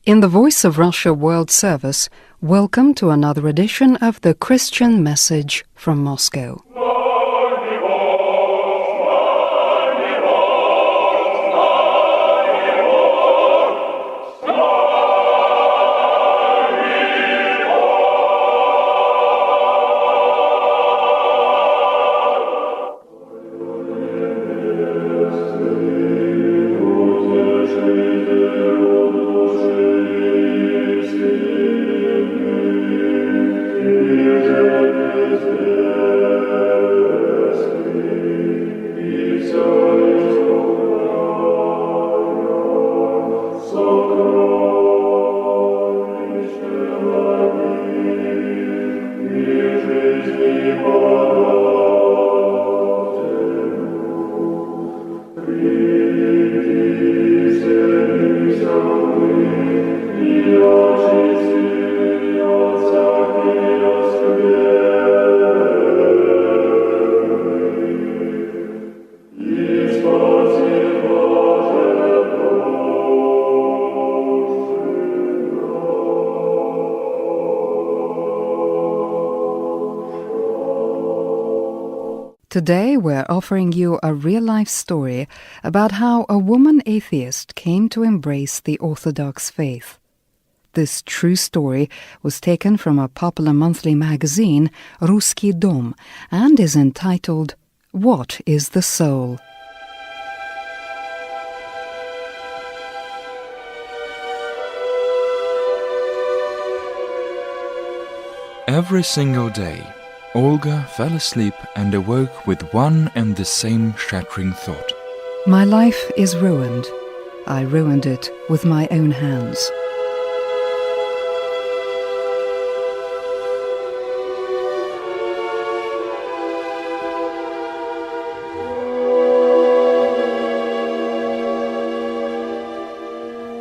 In the Voice of Russia World Service, welcome to another edition of the Christian Message from Moscow. Today we're offering you a real-life story about how a woman-atheist came to embrace the Orthodox Faith. This true story was taken from a popular monthly magazine, Russkiy Dom, and is entitled, What is the Soul? Every single day, Olga fell asleep and awoke with one and the same shattering thought. My life is ruined. I ruined it with my own hands.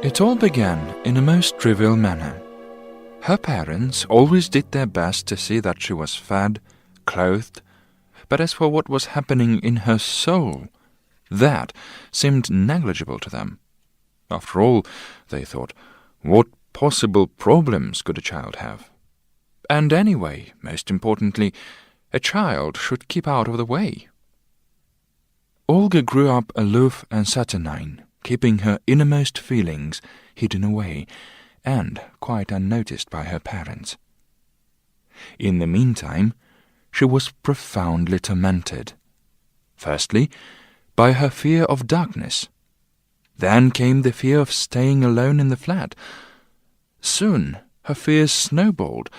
It all began in a most trivial manner. Her parents always did their best to see that she was fed, clothed, but as for what was happening in her soul, that seemed negligible to them. After all, they thought, what possible problems could a child have? And anyway, most importantly, a child should keep out of the way. Olga grew up aloof and saturnine, keeping her innermost feelings hidden away, and quite unnoticed by her parents. In the meantime, she was profoundly tormented. Firstly, by her fear of darkness. Then came the fear of staying alone in the flat. Soon her fears snowballed.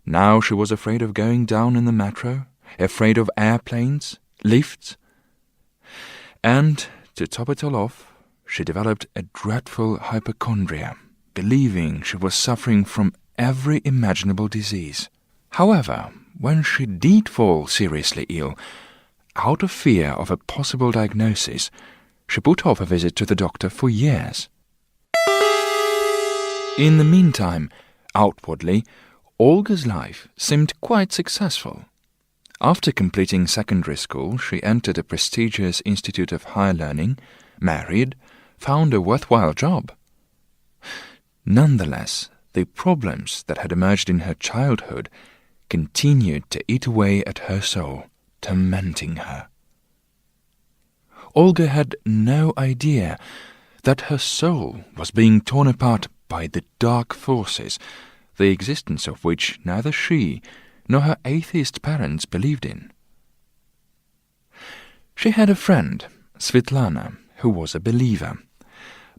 Now she was afraid of going down in the metro, afraid of airplanes, lifts. And, to top it all off, she developed a dreadful hypochondria, believing she was suffering from every imaginable disease. However, when she did fall seriously ill, out of fear of a possible diagnosis, she put off a visit to the doctor for years. In the meantime, outwardly, Olga's life seemed quite successful. After completing secondary school, she entered a prestigious institute of higher learning, married, found a worthwhile job. Nonetheless, the problems that had emerged in her childhood continued to eat away at her soul, tormenting her. Olga had no idea that her soul was being torn apart by the dark forces, the existence of which neither she nor her atheist parents believed in. She had a friend, Svetlana, who was a believer.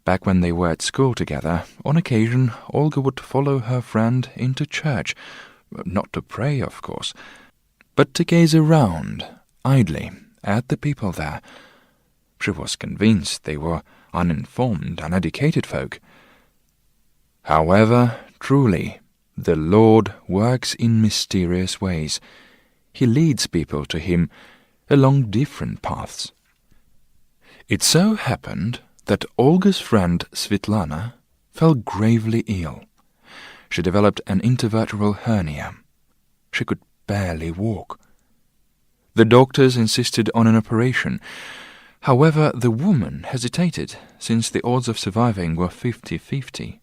Back when they were at school together, on occasion Olga would follow her friend into church, not to pray, of course, but to gaze around, idly, at the people there. She was convinced they were uninformed, uneducated folk. However, truly, the Lord works in mysterious ways. He leads people to Him along different paths. It so happened that Olga's friend Svetlana fell gravely ill. She developed an intervertebral hernia. She could barely walk. The doctors insisted on an operation. However, the woman hesitated, since the odds of surviving were 50-50.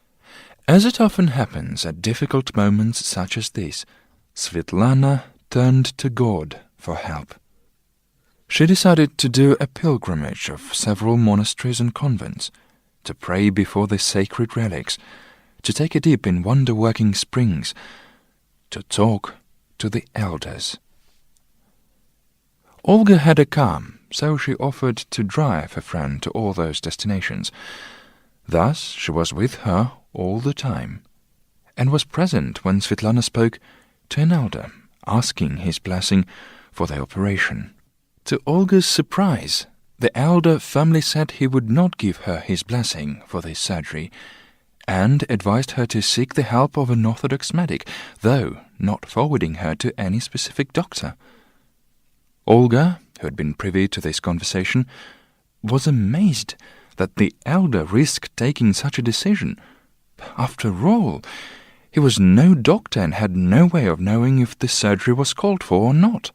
As it often happens at difficult moments such as this, Svetlana turned to God for help. She decided to do a pilgrimage of several monasteries and convents, to pray before the sacred relics, to take a dip in wonder-working springs, to talk to the elders. Olga had a car, so she offered to drive her friend to all those destinations. Thus she was with her all the time, and was present when Svetlana spoke to an elder, asking his blessing for the operation. To Olga's surprise, the elder firmly said he would not give her his blessing for this surgery, and advised her to seek the help of an Orthodox medic, though not forwarding her to any specific doctor. Olga, who had been privy to this conversation, was amazed that the elder risked taking such a decision. After all, he was no doctor and had no way of knowing if the surgery was called for or not.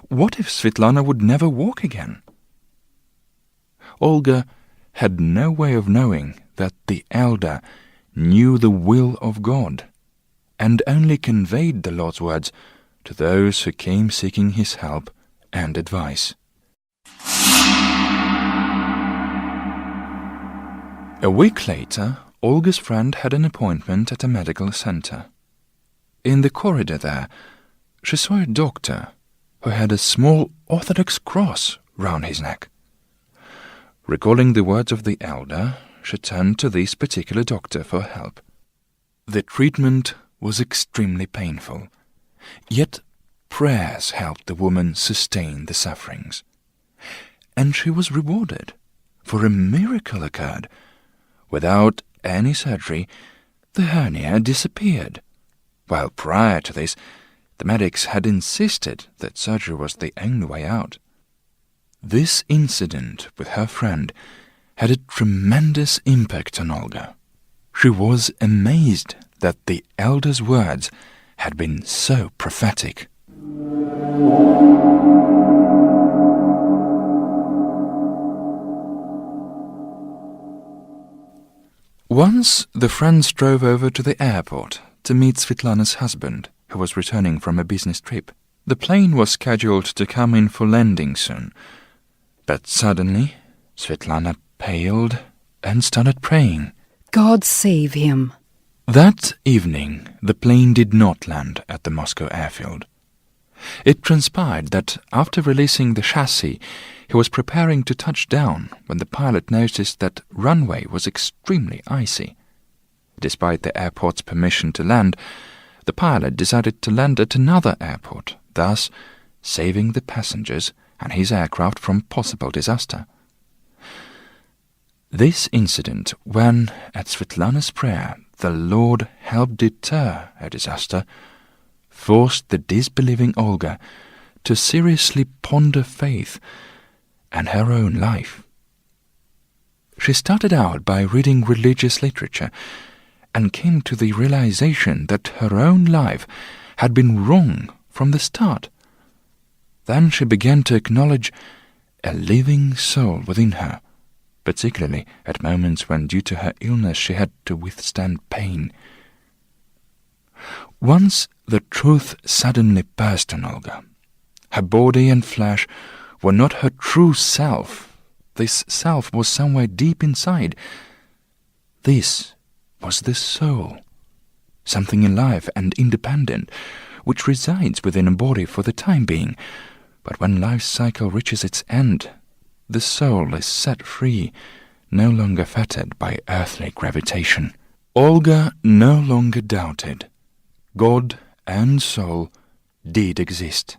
What if Svetlana would never walk again? Olga had no way of knowing that the elder knew the will of God, and only conveyed the Lord's words to those who came seeking his help and advice. A week later, Olga's friend had an appointment at a medical center. In the corridor there, she saw a doctor who had a small Orthodox cross round his neck. Recalling the words of the elder, she turned to this particular doctor for help. The treatment was extremely painful, yet prayers helped the woman sustain the sufferings. And she was rewarded, for a miracle occurred. Without any surgery, the hernia disappeared, while prior to this, the medics had insisted that surgery was the only way out. This incident with her friend had a tremendous impact on Olga. She was amazed that the elder's words had been so prophetic. Once the friends drove over to the airport to meet Svetlana's husband, who was returning from a business trip. The plane was scheduled to come in for landing soon, but suddenly Svetlana paled and started praying. God save him. That evening, the plane did not land at the Moscow airfield. It transpired that after releasing the chassis, he was preparing to touch down when the pilot noticed that runway was extremely icy. Despite the airport's permission to land, the pilot decided to land at another airport, thus saving the passengers and his aircraft from possible disaster. This incident, when, at Svetlana's prayer, the Lord helped deter a disaster, forced the disbelieving Olga to seriously ponder faith and her own life. She started out by reading religious literature and came to the realization that her own life had been wrong from the start. Then she began to acknowledge a living soul within her, particularly at moments when, due to her illness, she had to withstand pain. Once the truth suddenly burst on Olga. Her body and flesh were not her true self. This self was somewhere deep inside. This was the soul, something alive and independent, which resides within a body for the time being. But when life's cycle reaches its end, the soul is set free, no longer fettered by earthly gravitation. Olga no longer doubted. God and soul did exist.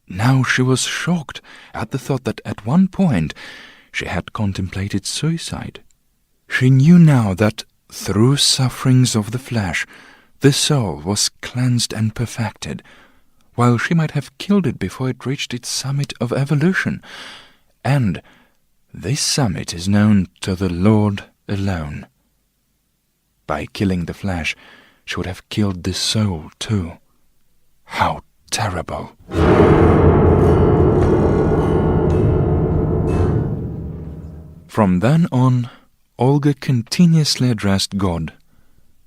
Now she was shocked at the thought that at one point she had contemplated suicide. She knew now that through sufferings of the flesh, the soul was cleansed and perfected, while she might have killed it before it reached its summit of evolution. And this summit is known to the Lord alone. By killing the flesh, she would have killed the soul too. How terrible! From then on, Olga continuously addressed God.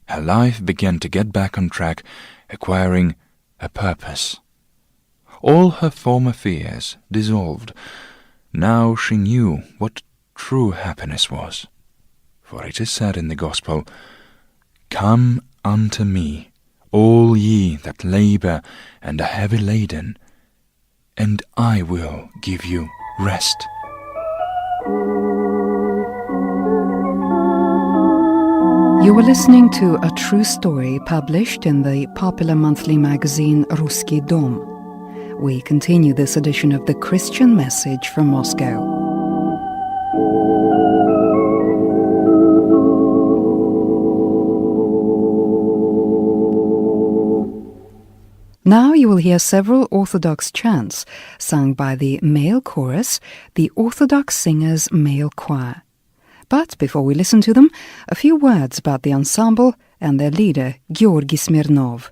Her life began to get back on track, acquiring a purpose. All her former fears dissolved. Now she knew what true happiness was. For it is said in the Gospel, "Come unto me, all ye that labor and are heavy laden, and I will give you rest." You were listening to a true story published in the popular monthly magazine Russkiy Dom. We continue this edition of the Christian Message from Moscow. Now you will hear several Orthodox chants sung by the male chorus, the Orthodox Singers Male Choir. But before we listen to them, a few words about the ensemble and their leader, Georgy Smirnov.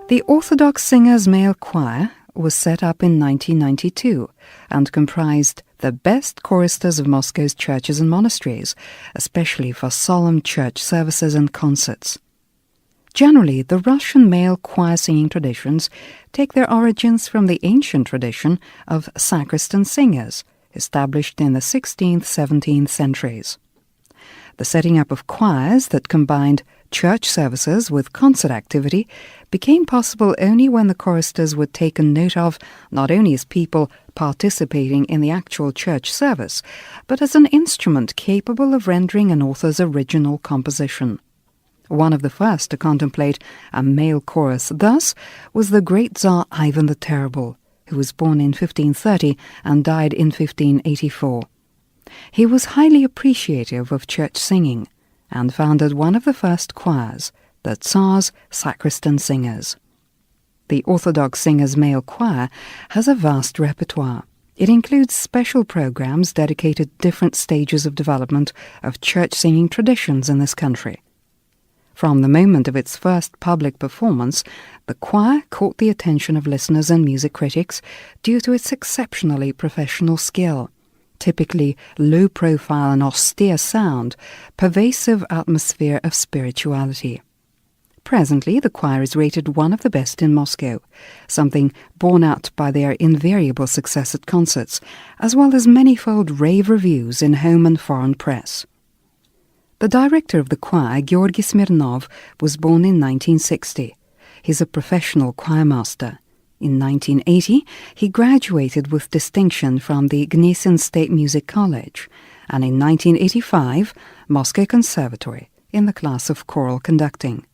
The Orthodox Singers Male Choir was set up in 1992 and comprised the best choristers of Moscow's churches and monasteries, especially for solemn church services and concerts. Generally, the Russian male choir singing traditions take their origins from the ancient tradition of sacristan singers, established in the 16th-17th centuries. The setting up of choirs that combined church services with concert activity became possible only when the choristers were taken note of not only as people participating in the actual church service, but as an instrument capable of rendering an author's original composition. One of the first to contemplate a male chorus thus was the great Tsar Ivan the Terrible, who was born in 1530 and died in 1584. He was highly appreciative of church singing and founded one of the first choirs, the Tsar's Sacristan Singers. The Orthodox Singers Male Choir has a vast repertoire. It includes special programs dedicated to different stages of development of church singing traditions in this country. From the moment of its first public performance, the choir caught the attention of listeners and music critics due to its exceptionally professional skill, typically low-profile and austere sound, pervasive atmosphere of spirituality. Presently, the choir is rated one of the best in Moscow, something borne out by their invariable success at concerts, as well as manifold rave reviews in home and foreign press. The director of the choir, Georgy Smirnov, was born in 1960. He's a professional choir master. In 1980, he graduated with distinction from the Gnesin State Music College, and in 1985, Moscow Conservatory, in the class of choral conducting.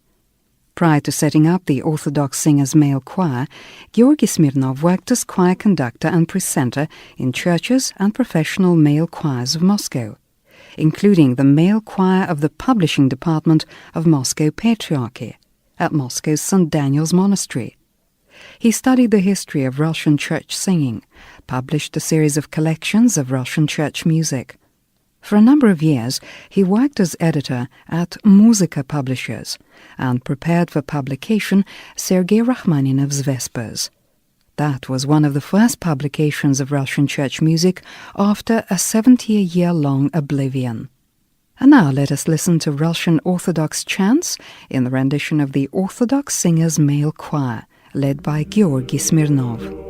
Prior to setting up the Orthodox Singers Male Choir, Georgy Smirnov worked as choir conductor and presenter in churches and professional male choirs of Moscow, including the male choir of the publishing department of Moscow Patriarchy at Moscow's St. Daniel's Monastery. He studied the history of Russian church singing, published a series of collections of Russian church music. For a number of years, he worked as editor at Muzika Publishers and prepared for publication Sergei Rachmaninov's Vespers. That was one of the first publications of Russian church music after a 70-year-long oblivion. And now let us listen to Russian Orthodox chants in the rendition of the Orthodox Singers Male Choir, led by Georgy Smirnov.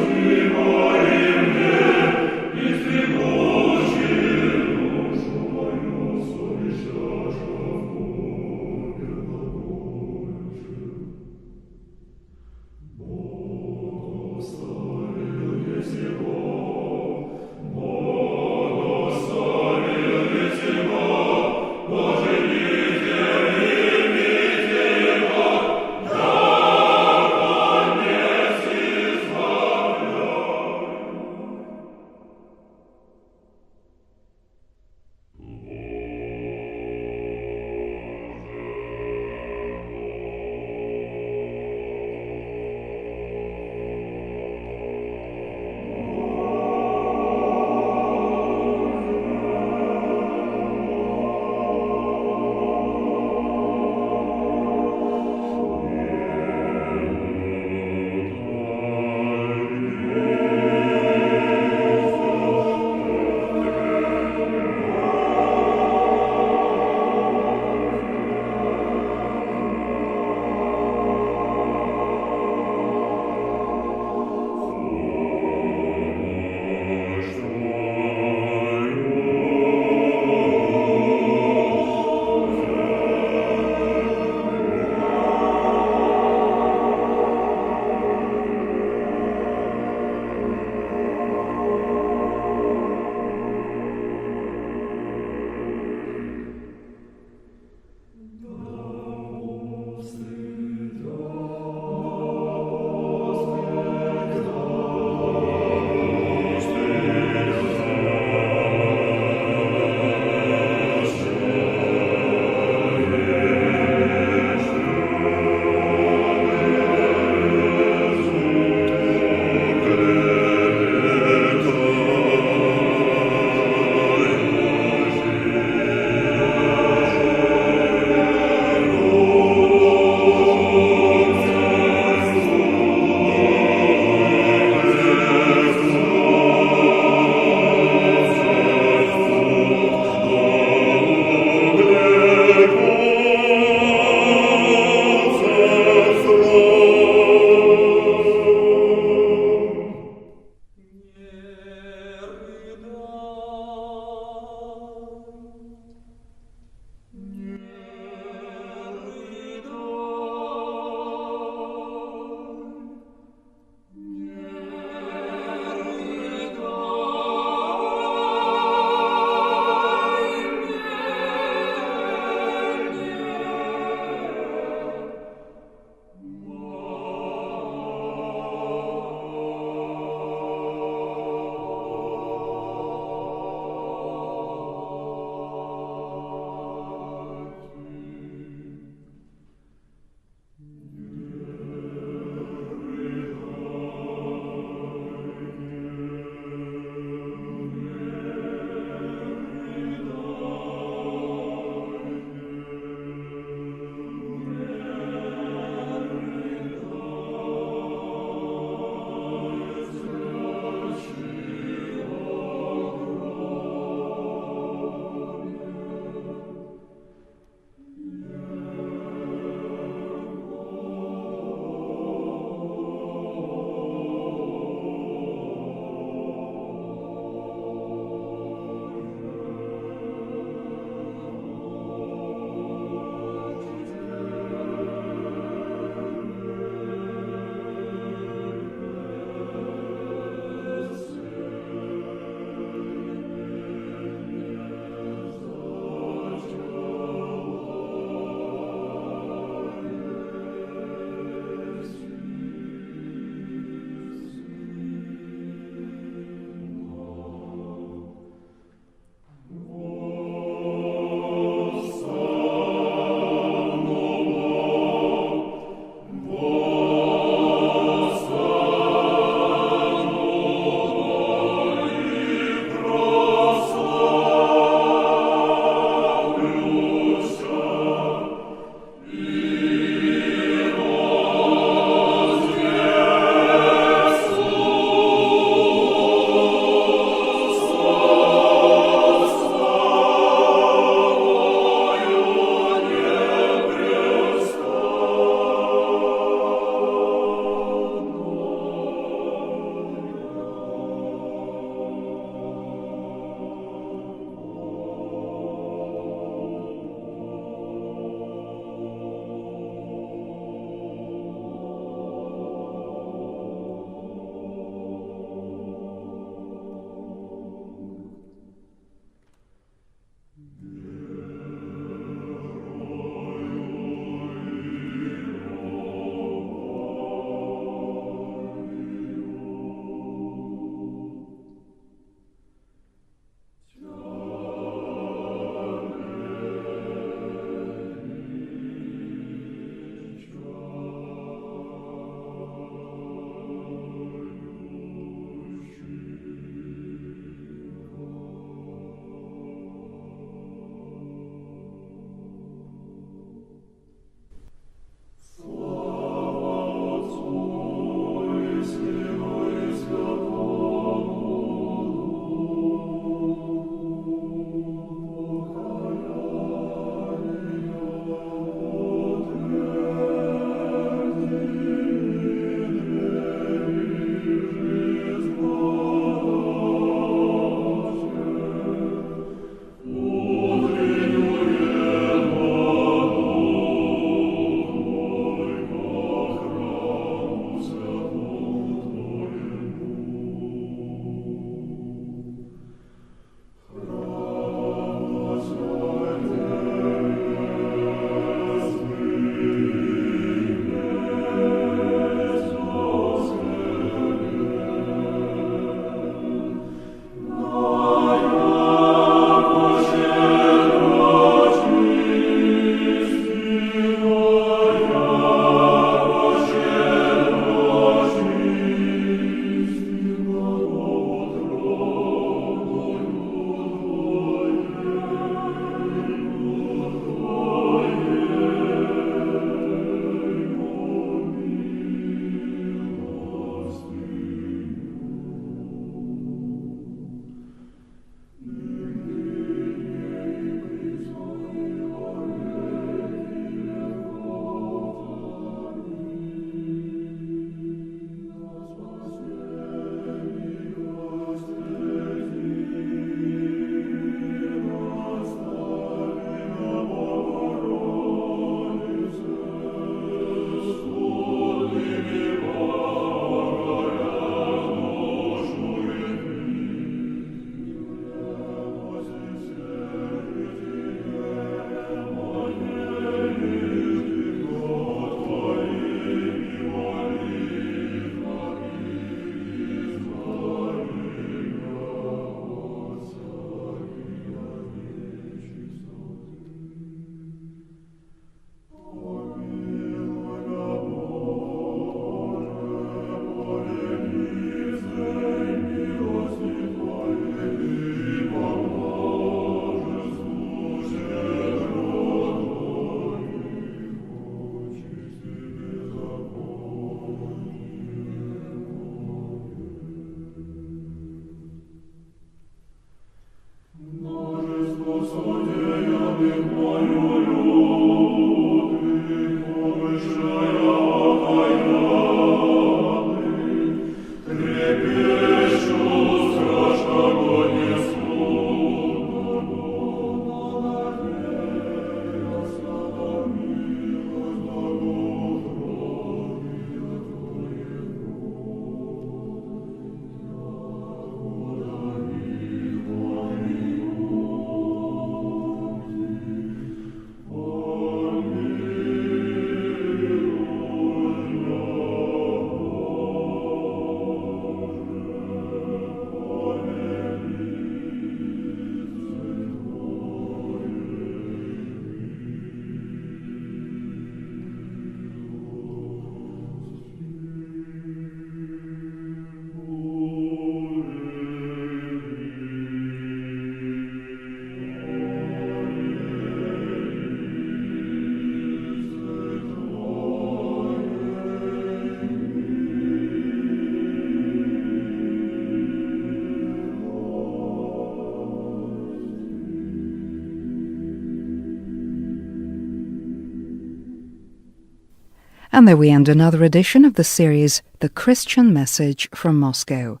And there we end another edition of the series The Christian Message from Moscow.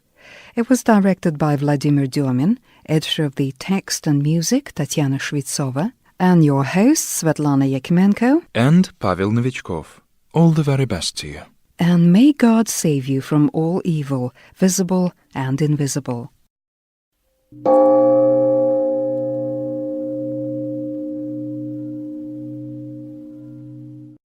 It was directed by Vladimir Dyomin, editor of the text and music Tatiana Shvitsova, and your host Svetlana Yakimenko And Pavel Novichkov. All the very best to you. And may God save you from all evil, visible and invisible.